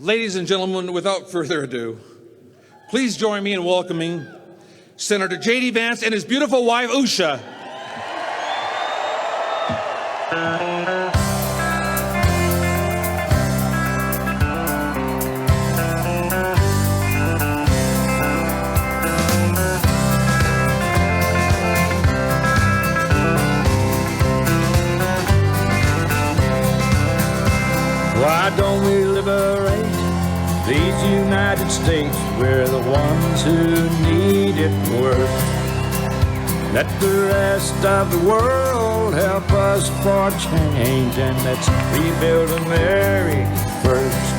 Ladies and gentlemen, without further ado, please join me in welcoming Senator J.D. Vance and his beautiful wife, Usha. Why don't we liberate these United States? We're the ones who need it worst. Let the rest of the world help us for change, and let's rebuild America first.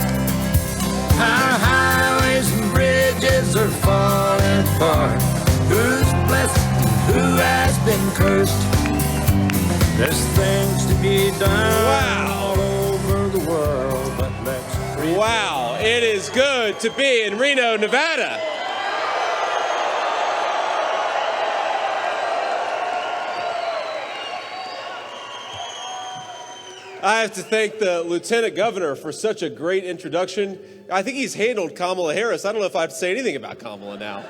Our highways and bridges are falling apart. Who's blessed and who has been cursed? There's things to be done all over the world, but let's rebuild. Wow, it is good to be in Reno, Nevada. I have to thank the Lieutenant Governor for such a great introduction. I think he's handled Kamala Harris. I don't know if I have to say anything about Kamala now.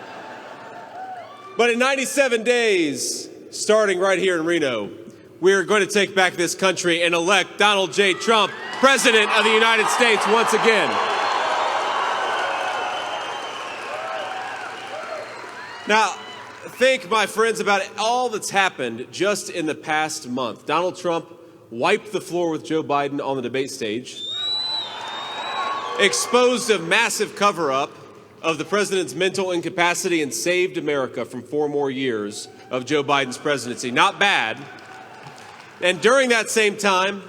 But in 97 days, starting right here in Reno, we're going to take back this country and elect Donald J. Trump, President of the United States, once again. Now, think, my friends, about all that's happened just in the past month. Donald Trump wiped the floor with Joe Biden on the debate stage, exposed a massive cover-up of the president's mental incapacity, and saved America from 4 more years of Joe Biden's presidency. Not bad. And during that same time,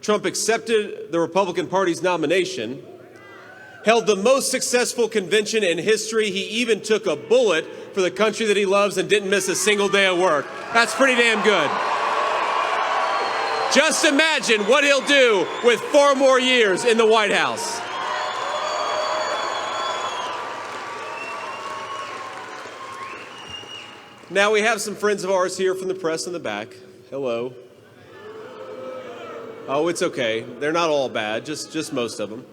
Trump accepted the Republican Party's nomination, held the most successful convention in history. He even took a bullet for the country that he loves and didn't miss a single day of work. That's pretty damn good. Just imagine what he'll do with 4 more years in the White House. Now we have some friends of ours here from the press in the back. Hello. Oh, it's okay. They're not all bad, just most of them.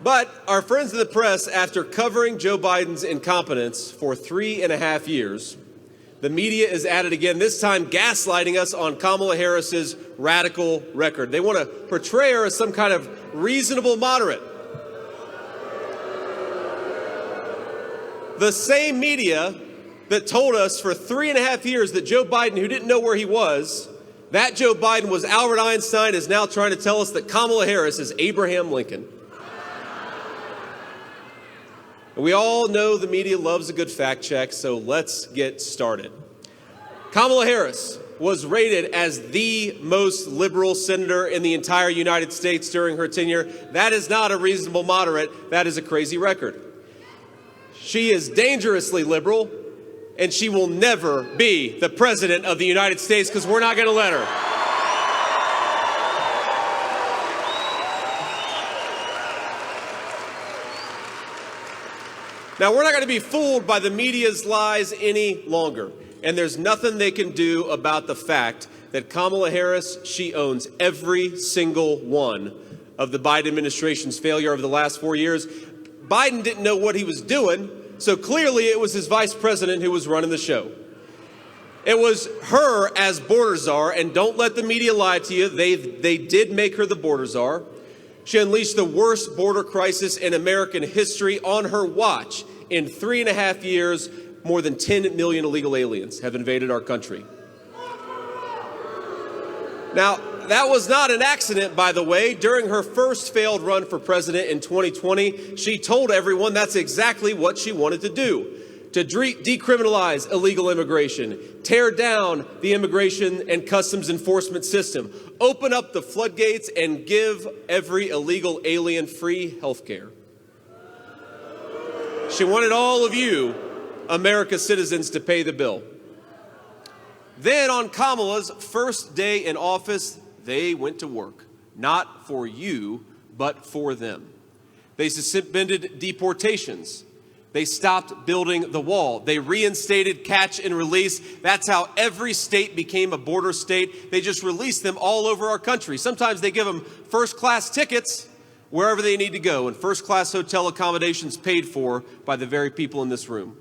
But our friends in the press, after covering Joe Biden's incompetence for 3.5 years, the media is at it again, this time gaslighting us on Kamala Harris's radical record. They want to portray her as some kind of reasonable moderate. The same media that told us for 3.5 years that Joe Biden, who didn't know where he was, that Joe Biden was Albert Einstein, is now trying to tell us that Kamala Harris is Abraham Lincoln. We all know the media loves a good fact check, so let's get started. Kamala Harris was rated as the most liberal senator in the entire United States during her tenure. That is not a reasonable moderate. That is a crazy record. She is dangerously liberal, and she will never be the president of the United States because we're not going to let her. Now, we're not going to be fooled by the media's lies any longer. And there's nothing they can do about the fact that Kamala Harris, she owns every single one of the Biden administration's failure over the last 4 years. Biden didn't know what he was doing, so clearly it was his vice president who was running the show. It was her as border czar, and don't let the media lie to you, they did make her the border czar. She unleashed the worst border crisis in American history on her watch. In 3.5 years, more than 10 million illegal aliens have invaded our country. Now, that was not an accident, by the way. During her first failed run for president in 2020, she told everyone that's exactly what she wanted to do. To decriminalize illegal immigration, tear down the immigration and customs enforcement system, open up the floodgates, and give every illegal alien free health care. She wanted all of you, America's citizens, to pay the bill. Then on Kamala's first day in office, they went to work. Not for you, but for them. They suspended deportations. They stopped building the wall. They reinstated catch and release. That's how every state became a border state. They just released them all over our country. Sometimes they give them first-class tickets. wherever they need to go, and first-class hotel accommodations paid for by the very people in this room.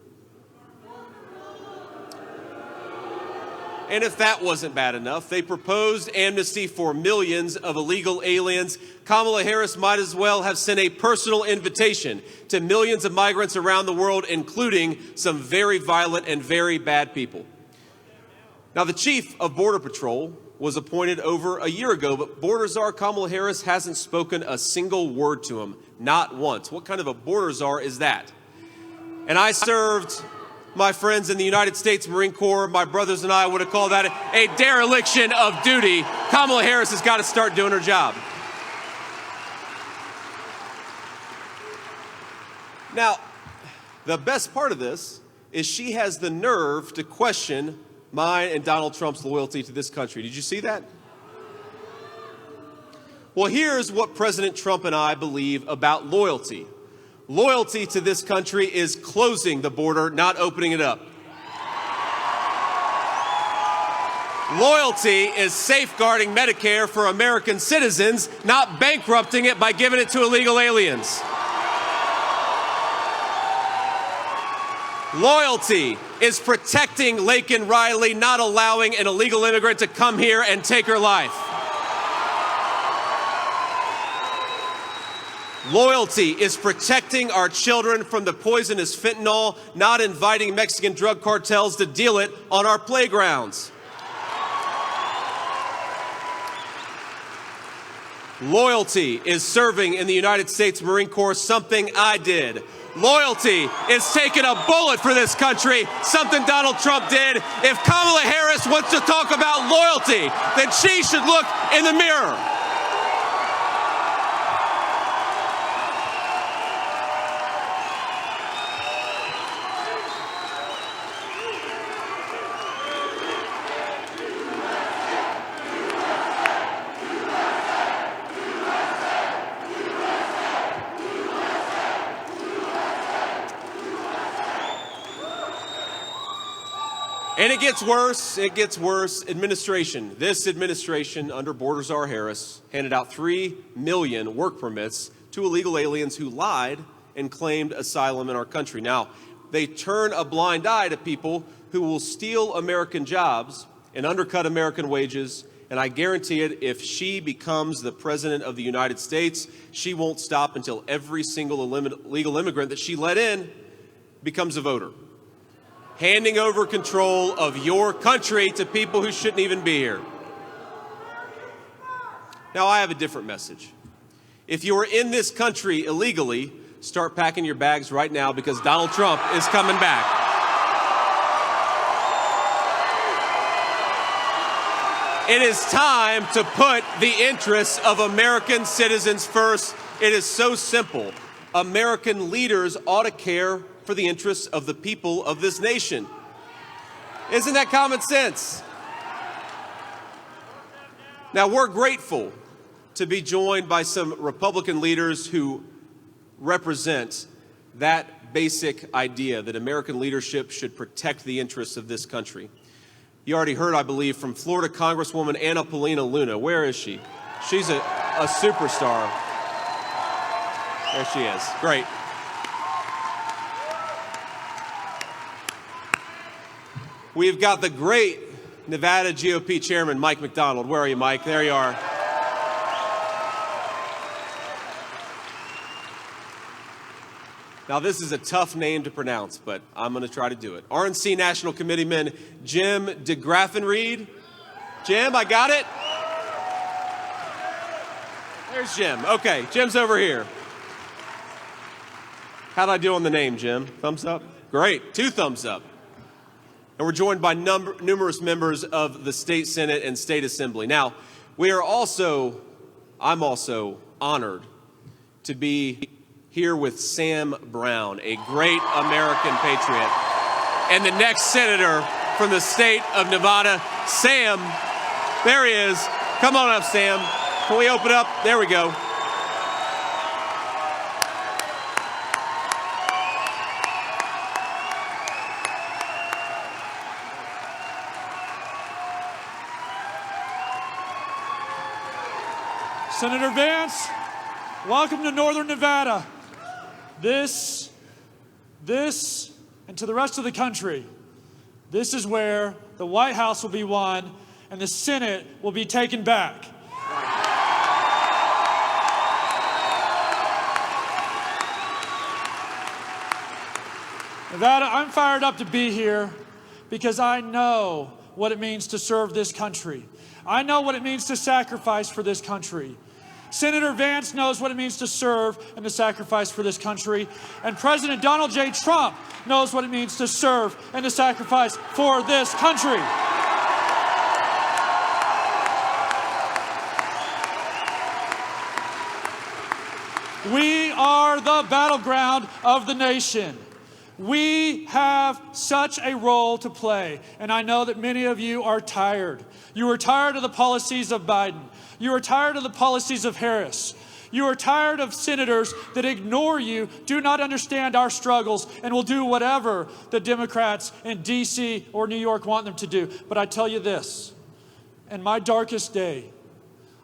And if that wasn't bad enough, they proposed amnesty for millions of illegal aliens. Kamala Harris might as well have sent a personal invitation to millions of migrants around the world, including some very violent and very bad people. Now, the chief of Border Patrol was appointed over a year ago, but border czar Kamala Harris hasn't spoken a single word to him, not once. What kind of a border czar is that? And I served my friends in the United States Marine Corps. My brothers and I would have called that a dereliction of duty. Kamala Harris has got to start doing her job. Now, the best part of this is she has the nerve to question mine and Donald Trump's loyalty to this country. Did you see that? Well, here's what President Trump and I believe about loyalty. Loyalty to this country is closing the border, not opening it up. Loyalty is safeguarding Medicare for American citizens, not bankrupting it by giving it to illegal aliens. Loyalty is protecting Laken Riley, not allowing an illegal immigrant to come here and take her life. Loyalty is protecting our children from the poisonous fentanyl, not inviting Mexican drug cartels to deal it on our playgrounds. Loyalty is serving in the United States Marine Corps, something I did. Loyalty is taking a bullet for this country, something Donald Trump did. If Kamala Harris wants to talk about loyalty, then she should look in the mirror. And it gets worse, Administration. This administration under Border Czar Harris handed out 3 million work permits to illegal aliens who lied and claimed asylum in our country. Now, they turn a blind eye to people who will steal American jobs and undercut American wages. And I guarantee it, if she becomes the president of the United States, she won't stop until every single illegal immigrant that she let in becomes a voter. Handing over control of your country to people who shouldn't even be here. Now, I have a different message. If you are in this country illegally, start packing your bags right now, because Donald Trump is coming back. It is time to put the interests of American citizens first. It is so simple. American leaders ought to care for the interests of the people of this nation. Isn't that common sense? Now, we're grateful to be joined by some Republican leaders who represent that basic idea that American leadership should protect the interests of this country. You already heard, I believe, from Florida Congresswoman Anna Paulina Luna. Where is she? She's a superstar. There she is. Great. We've got the great Nevada GOP chairman, Mike McDonald. Where are you, Mike? There you are. Now, this is a tough name to pronounce, but I'm going to try to do it. RNC National Committeeman Jim DeGraffenreid. Jim, I got it? There's Jim. Okay, Jim's over here. How'd I do on the name, Jim? Thumbs up? Great. 2 thumbs up. And we're joined by numerous members of the State Senate and State Assembly. Now, I'm also honored to be here with Sam Brown, a great American patriot, and the next senator from the state of Nevada. Sam, there he is. Come on up, Sam. Can we open up? There we go. Senator Vance, Welcome to Northern Nevada. This, and to the rest of the country, this is where the White House will be won and the Senate will be taken back. Nevada, I'm fired up to be here because I know what it means to serve this country. I know what it means to sacrifice for this country. Senator Vance knows what it means to serve and to sacrifice for this country. And President Donald J. Trump knows what it means to serve and to sacrifice for this country. We are the battleground of the nation. We have such a role to play, and I know that many of you are tired. You are tired of the policies of Biden. You are tired of the policies of Harris. You are tired of senators that ignore you, do not understand our struggles, and will do whatever the Democrats in D.C. or New York want them to do. But I tell you this, in my darkest day,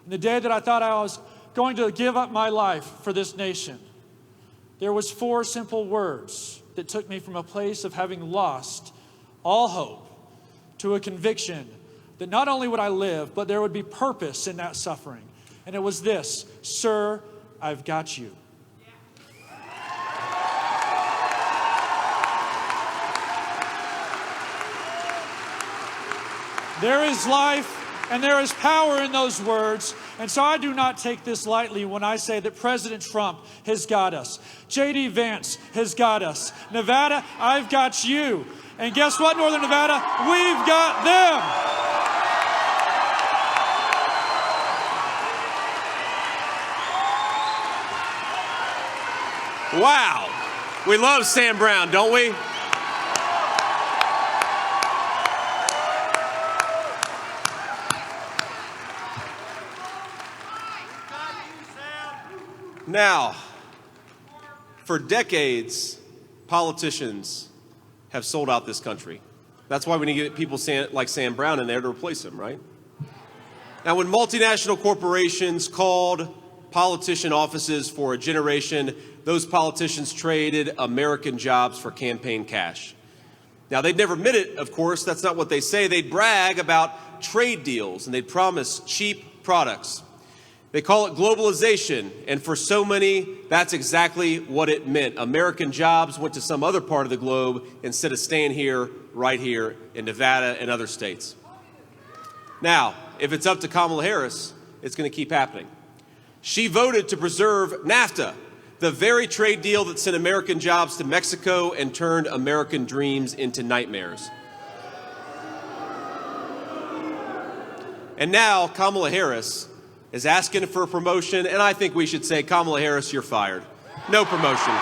in the day that I thought I was going to give up my life for this nation, there was 4 simple words that took me from a place of having lost all hope to a conviction that not only would I live, but there would be purpose in that suffering. And it was this: sir, I've got you. There is life and there is power in those words. And so I do not take this lightly when I say that President Trump has got us. J.D. Vance has got us. Nevada, I've got you. And guess what, Northern Nevada? We've got them. Wow. We love Sam Brown, don't we? Now, for decades, politicians have sold out this country. That's why we need to get people like Sam Brown in there to replace him, right? Now, when multinational corporations called politician offices for a generation, those politicians traded American jobs for campaign cash. Now, they'd never admit it, of course. That's not what they say. They'd brag about trade deals, and they'd promise cheap products. They call it globalization, and for so many, that's exactly what it meant. American jobs went to some other part of the globe instead of staying here, right here in Nevada and other states. Now, if it's up to Kamala Harris, it's going to keep happening. She voted to preserve NAFTA, the very trade deal that sent American jobs to Mexico and turned American dreams into nightmares. And now Kamala Harris is asking for a promotion, and I think we should say, Kamala Harris, you're fired. No promotion.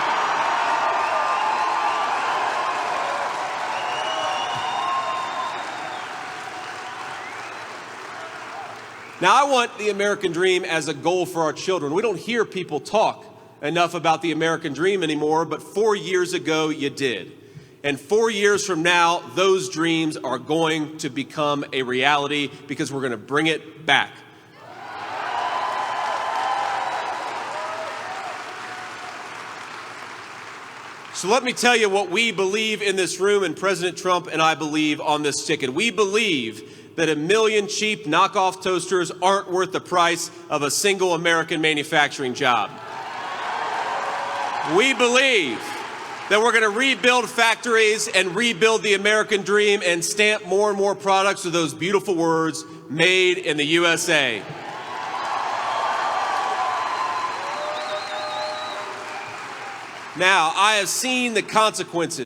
Now, I want the American dream as a goal for our children. We don't hear people talk enough about the American dream anymore, but 4 years ago, you did. And 4 years from now, those dreams are going to become a reality because we're going to bring it back. So let me tell you what we believe in this room, and President Trump and I believe on this ticket. We believe that 1 million cheap knockoff toasters aren't worth the price of a single American manufacturing job. We believe that we're going to rebuild factories and rebuild the American dream and stamp more and more products with those beautiful words, made in the USA. Now, I have seen the consequences.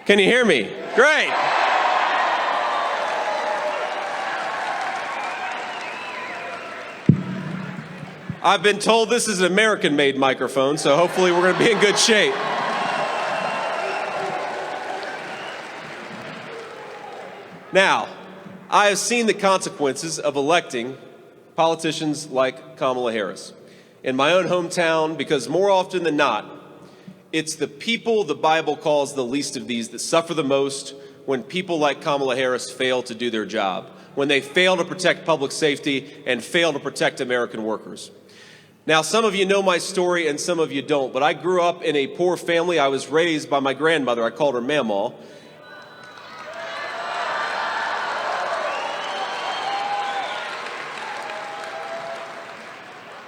Can you hear me? Great. I've been told this is an American-made microphone, so hopefully we're going to be in good shape. Now, I have seen the consequences of electing politicians like Kamala Harris in my own hometown, because more often than not, it's the people the Bible calls the least of these that suffer the most when people like Kamala Harris fail to do their job, when they fail to protect public safety and fail to protect American workers. Now, some of you know my story and some of you don't, but I grew up in a poor family. I was raised by my grandmother. I called her Mamaw.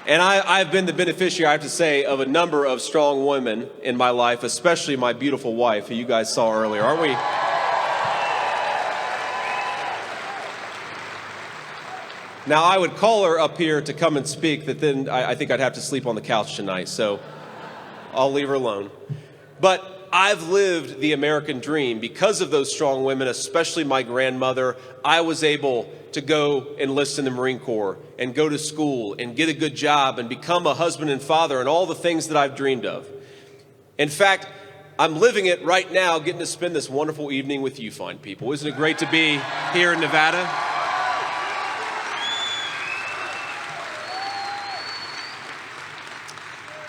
And I've been the beneficiary, I have to say, of a number of strong women in my life, especially my beautiful wife, who you guys saw earlier, aren't we? Now, I would call her up here to come and speak, but then I think I'd have to sleep on the couch tonight, so I'll leave her alone. But I've lived the American dream. Because of those strong women, especially my grandmother, I was able to go enlist in the Marine Corps and go to school and get a good job and become a husband and father and all the things that I've dreamed of. In fact, I'm living it right now, getting to spend this wonderful evening with you fine people. Isn't it great to be here in Nevada?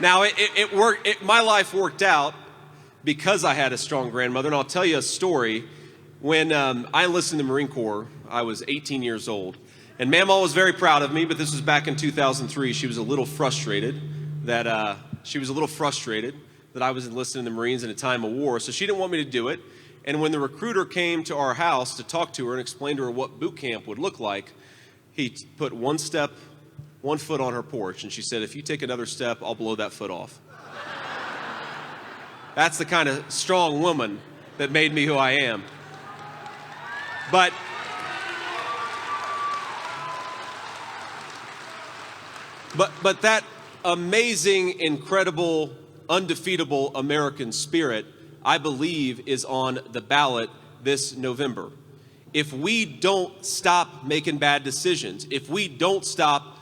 Now, my life worked out because I had a strong grandmother, and I'll tell you a story. When I enlisted in the Marine Corps, I was 18 years old, and Mamaw was very proud of me, but this was back in 2003. She was a little frustrated that I was enlisted in the Marines in a time of war, so she didn't want me to do it. And when the recruiter came to our house to talk to her and explain to her what boot camp would look like, he put one foot on her porch, and she said, "If you take another step, I'll blow that foot off." That's the kind of strong woman that made me who I am. But that amazing, incredible, undefeatable American spirit, I believe, is on the ballot this November. If we don't stop making bad decisions, if we don't stop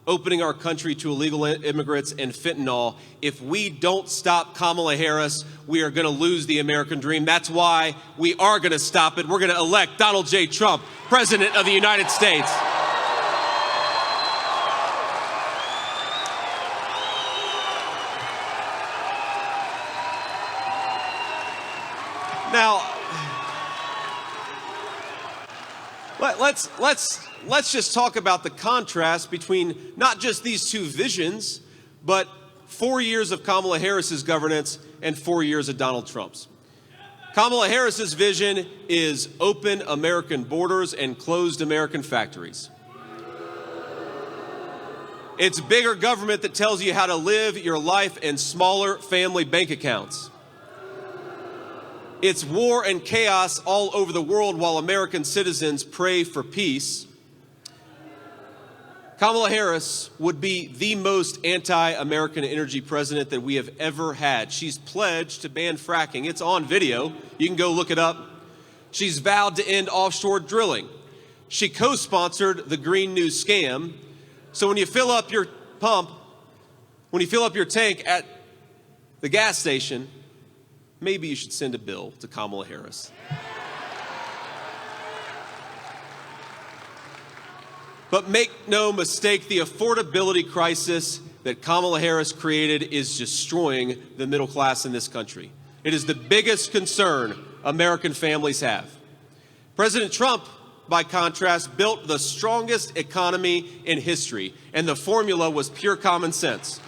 opening our country to illegal immigrants and fentanyl, if we don't stop Kamala Harris, we are going to lose the American dream. That's why we are going to stop it. We're going to elect Donald J. Trump, President of the United States. Now, let's just talk about the contrast between not just these two visions, but 4 years of Kamala Harris's governance and 4 years of Donald Trump's. Kamala Harris's vision is open American borders and closed American factories. It's bigger government that tells you how to live your life and smaller family bank accounts. It's war and chaos all over the world while American citizens pray for peace. Kamala Harris would be the most anti-American energy president that we have ever had. She's pledged to ban fracking. It's on video. You can go look it up. She's vowed to end offshore drilling. She co-sponsored the Green New scam. So when you fill up your tank at the gas station, maybe you should send a bill to Kamala Harris. But make no mistake, the affordability crisis that Kamala Harris created is destroying the middle class in this country. It is the biggest concern American families have. President Trump, by contrast, built the strongest economy in history, and the formula was pure common sense.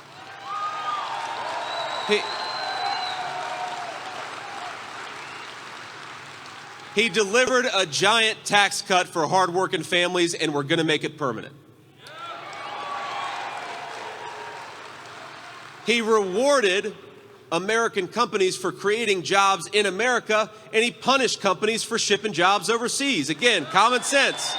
He delivered a giant tax cut for hardworking families, and we're going to make it permanent. He rewarded American companies for creating jobs in America, and he punished companies for shipping jobs overseas. Again, common sense.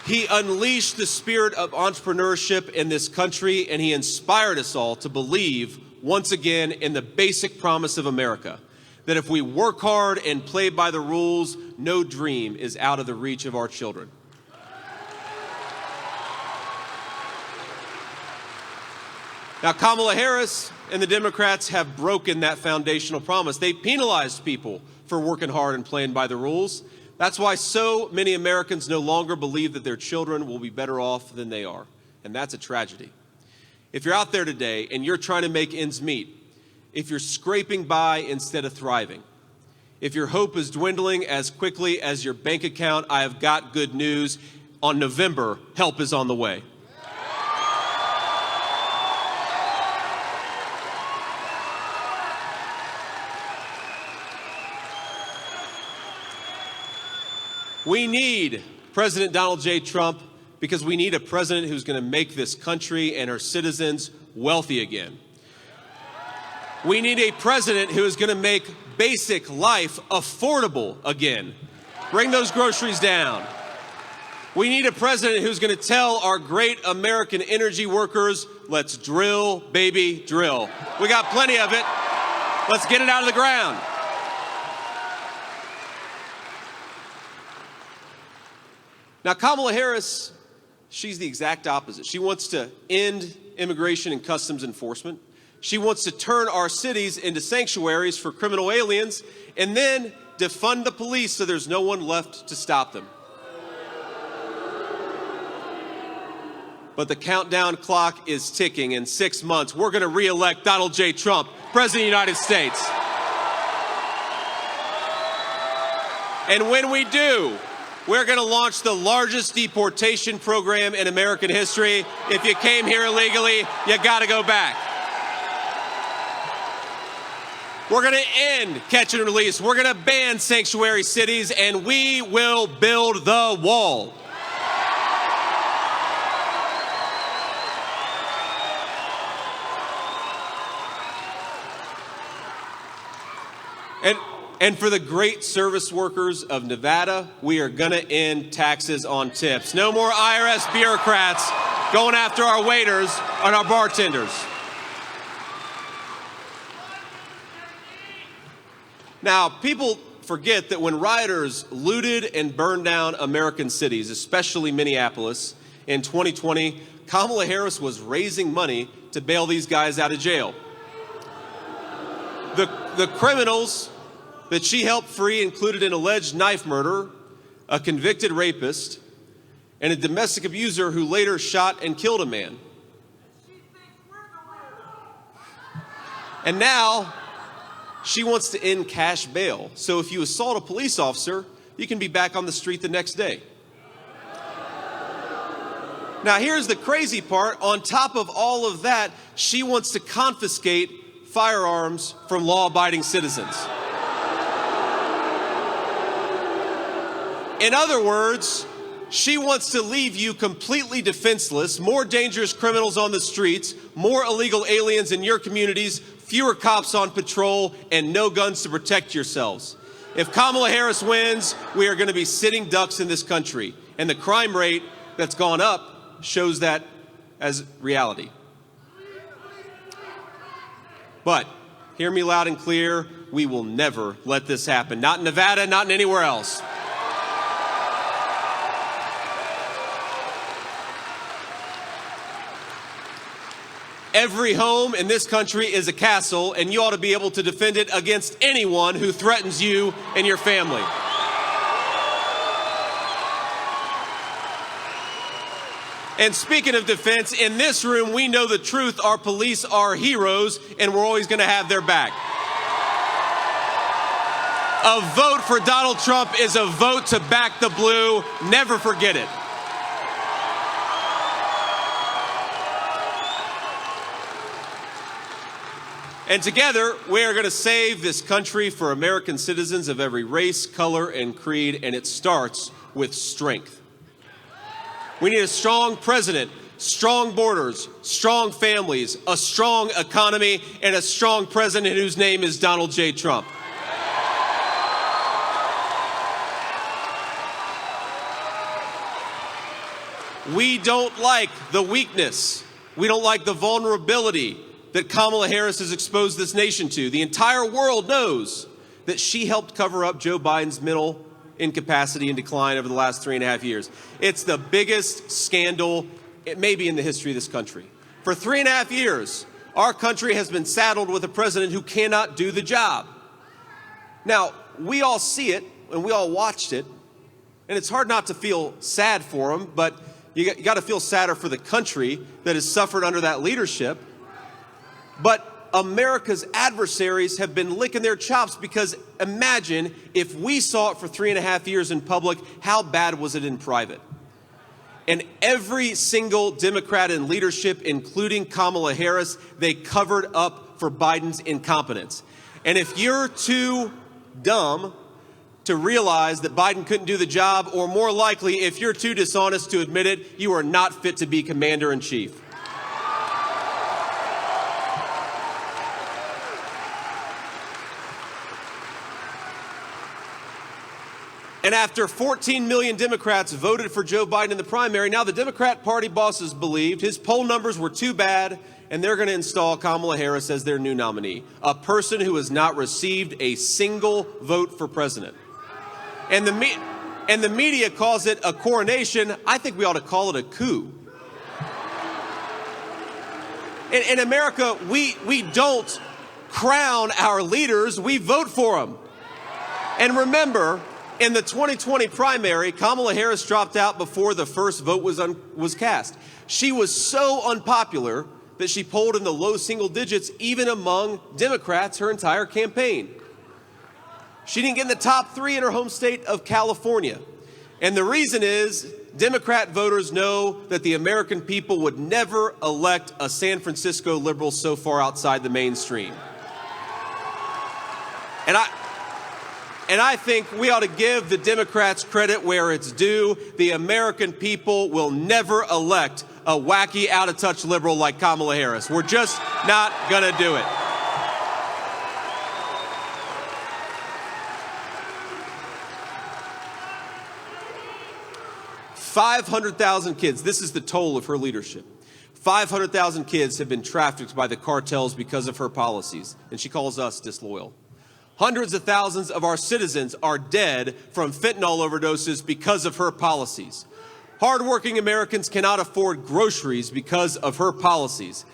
He unleashed the spirit of entrepreneurship in this country, and he inspired us all to believe, once again, in the basic promise of America, that if we work hard and play by the rules, no dream is out of the reach of our children. Now, Kamala Harris and the Democrats have broken that foundational promise. They penalized people for working hard and playing by the rules. That's why so many Americans no longer believe that their children will be better off than they are. And that's a tragedy. If you're out there today and you're trying to make ends meet, if you're scraping by instead of thriving, if your hope is dwindling as quickly as your bank account, I have got good news. On November, help is on the way. We need President Donald J. Trump because we need a president who's going to make this country and her citizens wealthy again. We need a president who is going to make basic life affordable again. Bring those groceries down. We need a president who's going to tell our great American energy workers, let's drill, baby, drill. We got plenty of it. Let's get it out of the ground. Now, Kamala Harris, she's the exact opposite. She wants to end immigration and customs enforcement. She wants to turn our cities into sanctuaries for criminal aliens and then defund the police so there's no one left to stop them. But the countdown clock is ticking. In 6 months, we're going to re-elect Donald J. Trump, President of the United States. And when we do, we're going to launch the largest deportation program in American history. If you came here illegally, you got to go back. We're going to end catch and release. We're going to ban sanctuary cities, and we will build the wall. And for the great service workers of Nevada, we are going to end taxes on tips. No more IRS bureaucrats going after our waiters and our bartenders. Now, people forget that when rioters looted and burned down American cities, especially Minneapolis, in 2020, Kamala Harris was raising money to bail these guys out of jail. The criminals that she helped free included an alleged knife murderer, a convicted rapist, and a domestic abuser who later shot and killed a man. And now, she wants to end cash bail. So if you assault a police officer, you can be back on the street the next day. Now, here's the crazy part. On top of all of that, she wants to confiscate firearms from law-abiding citizens. In other words, she wants to leave you completely defenseless, more dangerous criminals on the streets, more illegal aliens in your communities, fewer cops on patrol, and no guns to protect yourselves. If Kamala Harris wins, we are going to be sitting ducks in this country. And the crime rate that's gone up shows that as reality. But hear me loud and clear, we will never let this happen. Not in Nevada, not in anywhere else. Every home in this country is a castle, and you ought to be able to defend it against anyone who threatens you and your family. And speaking of defense, in this room, we know the truth. Our police are heroes, and we're always going to have their back. A vote for Donald Trump is a vote to back the blue. Never forget it. And together, we are going to save this country for American citizens of every race, color, and creed, and it starts with strength. We need a strong president, strong borders, strong families, a strong economy, and a strong president whose name is Donald J. Trump. We don't like the weakness. We don't like the vulnerability that Kamala Harris has exposed this nation to. The entire world knows that she helped cover up Joe Biden's mental incapacity and decline over the last 3.5 years. It's the biggest scandal, it may be in the history of this country. For 3.5 years, our country has been saddled with a president who cannot do the job. Now, we all see it, and we all watched it, and it's hard not to feel sad for him, but you got to feel sadder for the country that has suffered under that leadership. But America's adversaries have been licking their chops, because imagine if we saw it for 3.5 years in public, how bad was it in private? And every single Democrat in leadership, including Kamala Harris, they covered up for Biden's incompetence. And if you're too dumb to realize that Biden couldn't do the job, or more likely, if you're too dishonest to admit it, you are not fit to be commander-in-chief. And after 14 million Democrats voted for Joe Biden in the primary, now the Democrat Party bosses believed his poll numbers were too bad, and they're going to install Kamala Harris as their new nominee, a person who has not received a single vote for president. And the media calls it a coronation. I think we ought to call it a coup. In America, we don't crown our leaders, we vote for them. And remember, in the 2020 primary, Kamala Harris dropped out before the first vote was cast. She was so unpopular that she polled in the low single digits, even among Democrats, her entire campaign. She didn't get in the top 3 in her home state of California. And the reason is, Democrat voters know that the American people would never elect a San Francisco liberal so far outside the mainstream. And I think we ought to give the Democrats credit where it's due. The American people will never elect a wacky, out-of-touch liberal like Kamala Harris. We're just not going to do it. $500,000 kids, this is the toll of her leadership. 500,000 kids have been trafficked by the cartels because of her policies, and she calls us disloyal. Hundreds of thousands of our citizens are dead from fentanyl overdoses because of her policies. Hardworking Americans cannot afford groceries because of her policies.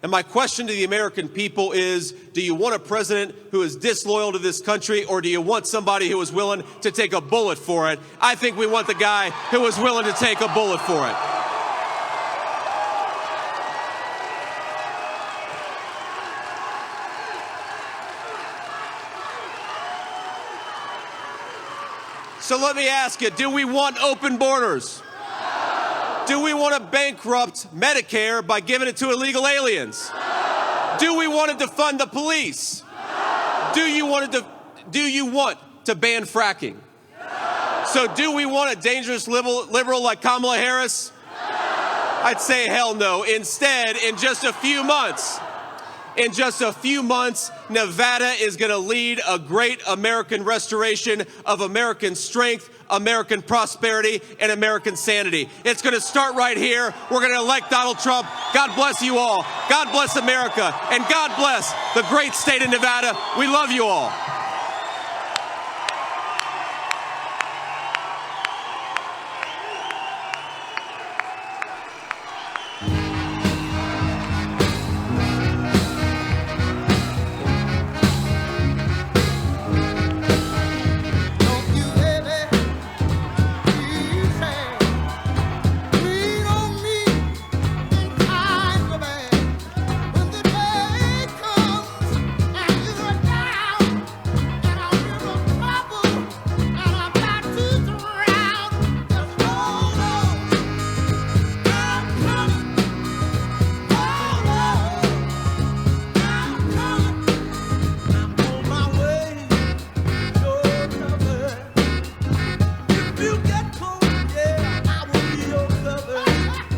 And my question to the American people is, do you want a president who is disloyal to this country, or do you want somebody who is willing to take a bullet for it? I think we want the guy who is willing to take a bullet for it. So let me ask you, do we want open borders? Do we want to bankrupt Medicare by giving it to illegal aliens? Do we want to defund the police? Do you want to ban fracking? So do we want a dangerous liberal like Kamala Harris? I'd say hell no. Instead, in just a few months, Nevada is going to lead a great American restoration of American strength, American prosperity, and American sanity. It's going to start right here. We're going to elect Donald Trump. God bless you all. God bless America. And God bless the great state of Nevada. We love you all.